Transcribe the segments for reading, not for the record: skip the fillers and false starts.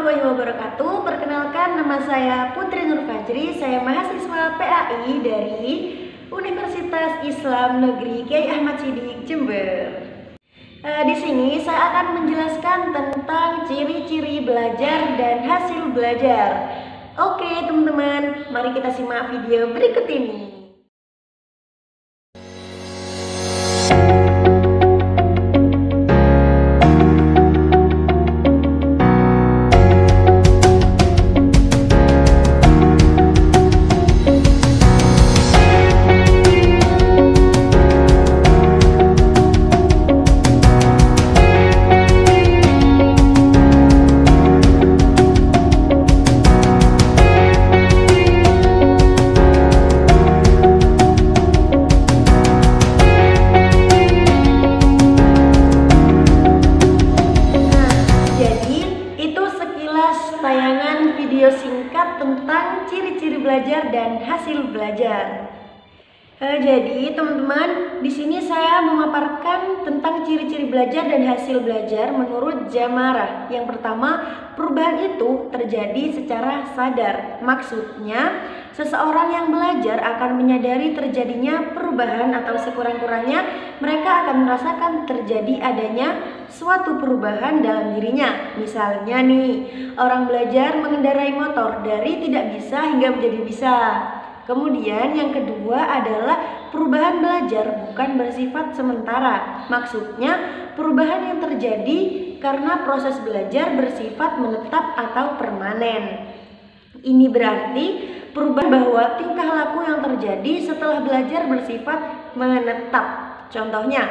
warahmatullahi wabarakatuh. Perkenalkan, nama saya Putri Nur Fajri. Saya mahasiswa PAI dari Universitas Islam Negeri Kiai Ahmad Siddiq Jember. Di sini saya akan menjelaskan tentang ciri-ciri belajar dan hasil belajar. Oke teman-teman, mari kita simak video berikut ini. Tayangan video singkat tentang ciri-ciri belajar dan hasil belajar. Jadi teman-teman, di sini saya memaparkan tentang ciri-ciri belajar dan hasil belajar menurut Jamarah. Yang pertama, perubahan itu terjadi secara sadar. Maksudnya, seseorang yang belajar akan menyadari terjadinya perubahan atau sekurang-kurangnya mereka akan merasakan terjadi adanya suatu perubahan dalam dirinya. Misalnya nih, orang belajar mengendarai motor dari tidak bisa hingga menjadi bisa. Kemudian yang kedua adalah perubahan belajar bukan bersifat sementara. Maksudnya perubahan yang terjadi karena proses belajar bersifat menetap atau permanen. Ini berarti perubahan bahwa tingkah laku yang terjadi setelah belajar bersifat menetap. Contohnya,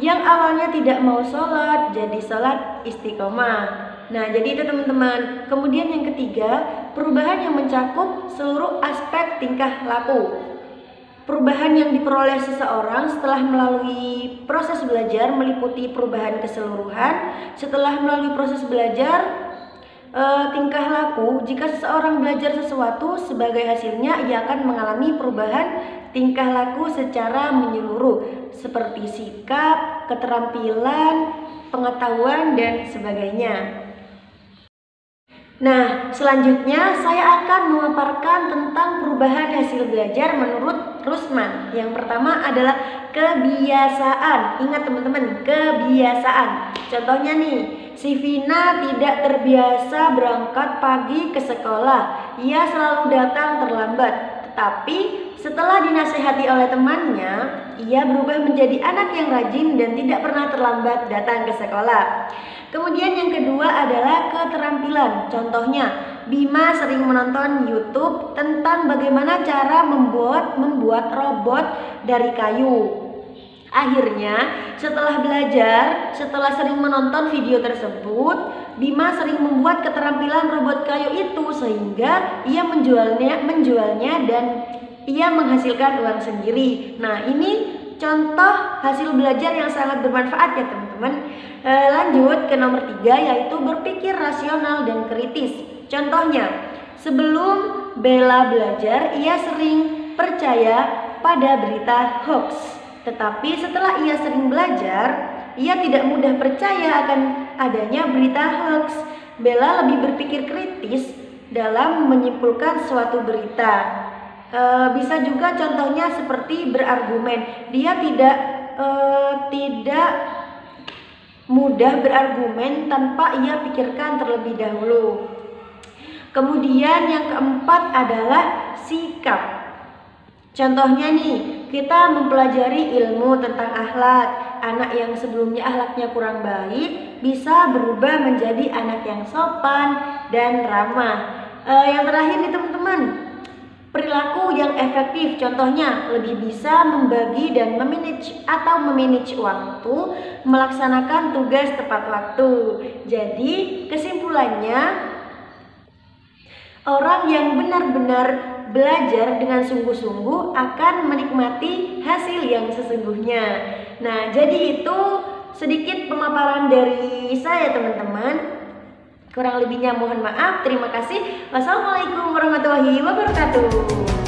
yang awalnya tidak mau sholat jadi sholat istiqomah. Nah, jadi itu teman-teman. Kemudian yang ketiga, perubahan yang mencakup seluruh aspek tingkah laku. Perubahan yang diperoleh seseorang setelah melalui proses belajar meliputi perubahan keseluruhan. Setelah melalui proses belajar tingkah laku, jika seseorang belajar sesuatu, sebagai hasilnya ia akan mengalami perubahan tingkah laku secara menyeluruh, seperti sikap, keterampilan, pengetahuan, dan sebagainya. Nah, selanjutnya saya akan memaparkan tentang perubahan hasil belajar menurut Rusman. Yang pertama adalah kebiasaan. Ingat teman-teman, kebiasaan. Contohnya nih, si Vina tidak terbiasa berangkat pagi ke sekolah. Ia selalu datang terlambat. Tetapi setelah dinasehati oleh temannya, ia berubah menjadi anak yang rajin dan tidak pernah terlambat datang ke sekolah. Kemudian yang kedua adalah keterampilan. Contohnya, Bima sering menonton YouTube tentang bagaimana cara membuat robot dari kayu. Akhirnya, setelah belajar, setelah sering menonton video tersebut, Bima sering membuat keterampilan robot kayu itu sehingga ia menjualnya dan ia menghasilkan uang sendiri. Nah, ini contoh hasil belajar yang sangat bermanfaat ya teman-teman. Lanjut ke nomor 3, yaitu berpikir rasional dan kritis. Contohnya, sebelum Bella belajar, ia sering percaya pada berita hoax. Tetapi setelah ia sering belajar, ia tidak mudah percaya akan adanya berita hoax. Bella lebih berpikir kritis dalam menyimpulkan suatu berita. Bisa juga contohnya seperti berargumen. Dia tidak mudah berargumen tanpa ia pikirkan terlebih dahulu. Kemudian yang keempat adalah sikap. Contohnya nih, kita mempelajari ilmu tentang akhlak. Anak yang sebelumnya akhlaknya kurang baik bisa berubah menjadi anak yang sopan dan ramah. Yang terakhir nih teman-teman, perilaku yang efektif. Contohnya, lebih bisa membagi dan memanage waktu, melaksanakan tugas tepat waktu. Jadi kesimpulannya, orang yang benar-benar belajar dengan sungguh-sungguh akan menikmati hasil yang sesungguhnya. Nah, jadi itu sedikit pemaparan dari saya teman-teman. Kurang lebihnya mohon maaf. Terima kasih. Wassalamualaikum warahmatullahi wabarakatuh.